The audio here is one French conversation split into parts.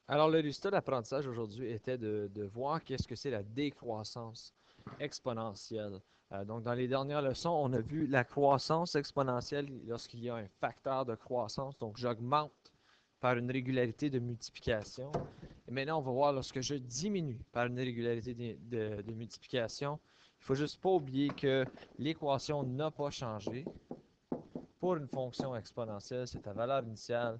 Alors, le résultat d'apprentissage aujourd'hui était de voir qu'est-ce que c'est la décroissance exponentielle. Donc, dans les dernières leçons, on a vu la croissance exponentielle lorsqu'il y a un facteur de croissance. Donc, j'augmente par une régularité de multiplication. Et maintenant, on va voir lorsque je diminue par une régularité de multiplication. Il ne faut juste pas oublier que l'équation n'a pas changé. Pour une fonction exponentielle, c'est ta valeur initiale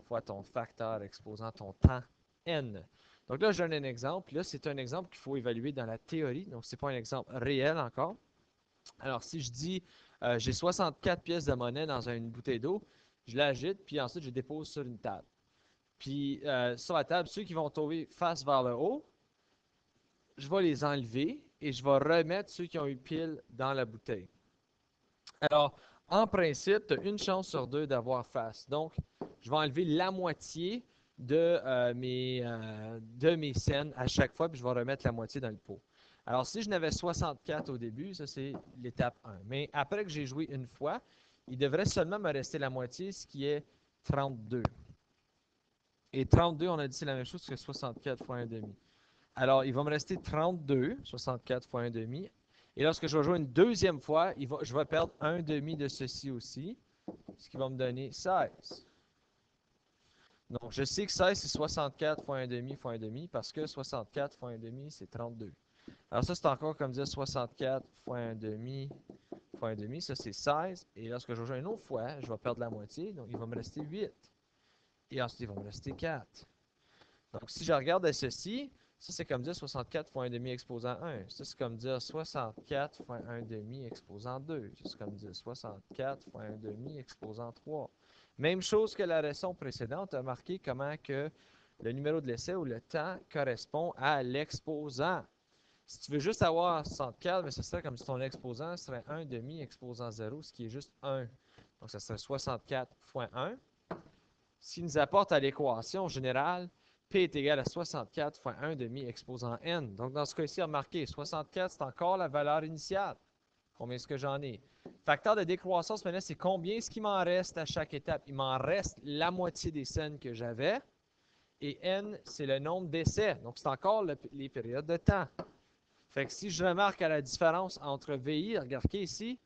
fois ton facteur exposant ton temps n. Donc là, je donne un exemple. Là, c'est un exemple qu'il faut évaluer dans la théorie. Donc, ce n'est pas un exemple réel encore. Alors, si je dis j'ai 64 pièces de monnaie dans une bouteille d'eau, je l'agite, puis ensuite, je dépose sur une table. Puis, sur la table, ceux qui vont tomber face vers le haut, je vais les enlever et je vais remettre ceux qui ont eu pile dans la bouteille. Alors, en principe, tu as une chance sur deux d'avoir face. Donc, je vais enlever la moitié de mes scènes à chaque fois, puis je vais remettre la moitié dans le pot. Alors, si je n'avais 64 au début, ça c'est l'étape 1. Mais après que j'ai joué une fois, il devrait seulement me rester la moitié, ce qui est 32. Et 32, on a dit c'est la même chose que 64 fois 1,5. Alors, il va me rester 32, 64 fois 1,5. Et lorsque je vais jouer une deuxième fois, je vais perdre 1,5 de ceci aussi, ce qui va me donner 16. Donc, je sais que 16, c'est 64 fois 1,5 fois 1,5 parce que 64 fois 1,5, c'est 32. Alors, ça, c'est encore comme dire 64 fois 1,5 fois 1,5, ça, c'est 16. Et lorsque je joue une autre fois, je vais perdre la moitié, donc il va me rester 8. Et ensuite, il va me rester 4. Donc, si je regarde ceci, ça, c'est comme dire 64 fois 1,5 exposant 1. Ça, c'est comme dire 64 fois 1,5 exposant 2. Ça, c'est comme dire 64 fois 1,5 exposant 3. Même chose que la leçon précédente, a marqué comment que le numéro de l'essai ou le temps correspond à l'exposant. Si tu veux juste avoir 64, mais ce serait comme si ton exposant serait 1,5 exposant 0, ce qui est juste 1. Donc, ça serait 64 fois 1. Ce qui nous apporte à l'équation générale, P est égal à 64 fois 1,5 exposant n. Donc, dans ce cas-ci, remarquez, 64, c'est encore la valeur initiale. Combien est-ce que j'en ai? Facteur de décroissance, maintenant, c'est combien est-ce qu'il m'en reste à chaque étape? Il m'en reste la moitié des scènes que j'avais. Et n, c'est le nombre d'essais. Donc, c'est encore les périodes de temps. Fait que si je remarque à la différence entre VI, regardez ici,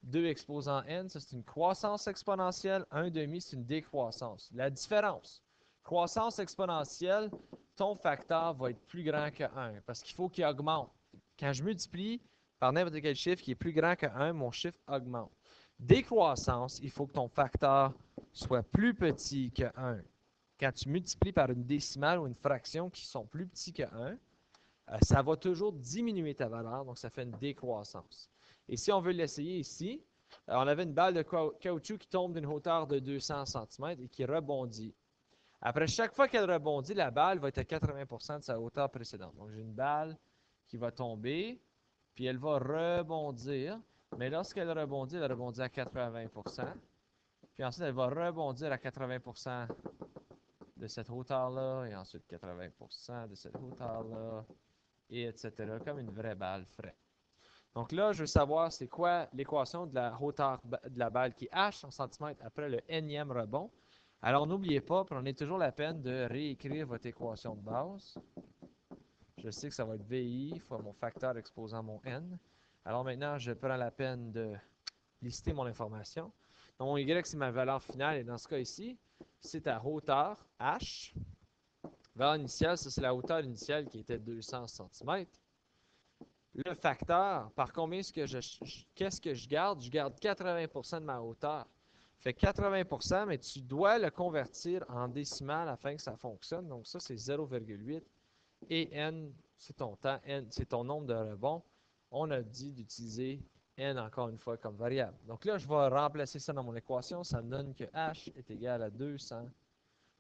2 exposant n, ça c'est une croissance exponentielle, 1,5 c'est une décroissance. La différence, croissance exponentielle, ton facteur va être plus grand que 1 parce qu'il faut qu'il augmente. Quand je multiplie par n'importe quel chiffre qui est plus grand que 1, mon chiffre augmente. Décroissance, il faut que ton facteur soit plus petit que 1. Quand tu multiplies par une décimale ou une fraction qui sont plus petits que 1, ça va toujours diminuer ta valeur, donc ça fait une décroissance. Et si on veut l'essayer ici, on avait une balle de caoutchouc qui tombe d'une hauteur de 200 cm et qui rebondit. Après chaque fois qu'elle rebondit, la balle va être à 80% de sa hauteur précédente. Donc j'ai une balle qui va tomber, puis elle va rebondir. Mais lorsqu'elle rebondit, elle rebondit à 80%. Puis ensuite, elle va rebondir à 80% de cette hauteur-là, et ensuite 80% de cette hauteur-là, et etc., comme une vraie balle fraîche. Donc là, je veux savoir c'est quoi l'équation de la hauteur de la balle qui est h en centimètres après le nème rebond. Alors n'oubliez pas, prenez toujours la peine de réécrire votre équation de base. Je sais que ça va être VI fois mon facteur exposant mon n. Alors maintenant, je prends la peine de lister mon information. Donc mon y, c'est ma valeur finale, et dans ce cas ici, c'est ta hauteur h. Valeur initiale, ça c'est la hauteur initiale qui était 200 cm. Le facteur, par combien est-ce que qu'est-ce que je garde? Je garde 80% de ma hauteur. Fait 80%, mais tu dois le convertir en décimale afin que ça fonctionne. Donc ça, c'est 0,8. Et n, c'est ton temps. N, c'est ton nombre de rebonds. On a dit d'utiliser n encore une fois comme variable. Donc là, je vais remplacer ça dans mon équation. Ça me donne que h est égal à 200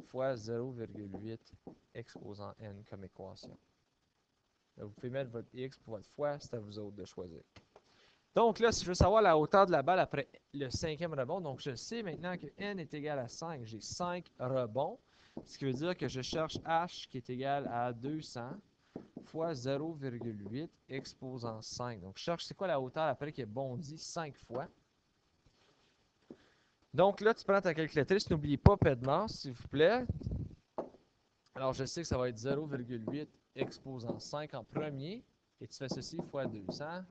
fois 0,8 exposant n comme équation. Vous pouvez mettre votre X pour votre fois, c'est à vous autres de choisir. Donc là, si je veux savoir la hauteur de la balle après le cinquième rebond, donc je sais maintenant que n est égal à 5. J'ai 5 rebonds, ce qui veut dire que je cherche h qui est égal à 200 fois 0,8 exposant 5. Donc je cherche c'est quoi la hauteur après qui est bondi 5 fois. Donc là, tu prends ta calculatrice, n'oublie pas P de masse, s'il vous plaît. Alors, je sais que ça va être 0,8 exposant 5 en premier. Et tu fais ceci fois 200.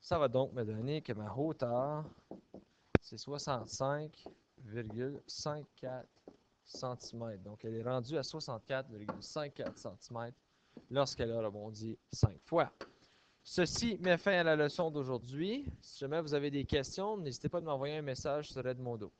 Ça va donc me donner que ma hauteur, c'est 65,54 cm. Donc, elle est rendue à 64,54 cm lorsqu'elle a rebondi 5 fois. Ceci met fin à la leçon d'aujourd'hui. Si jamais vous avez des questions, n'hésitez pas à m'envoyer un message sur Edmodo.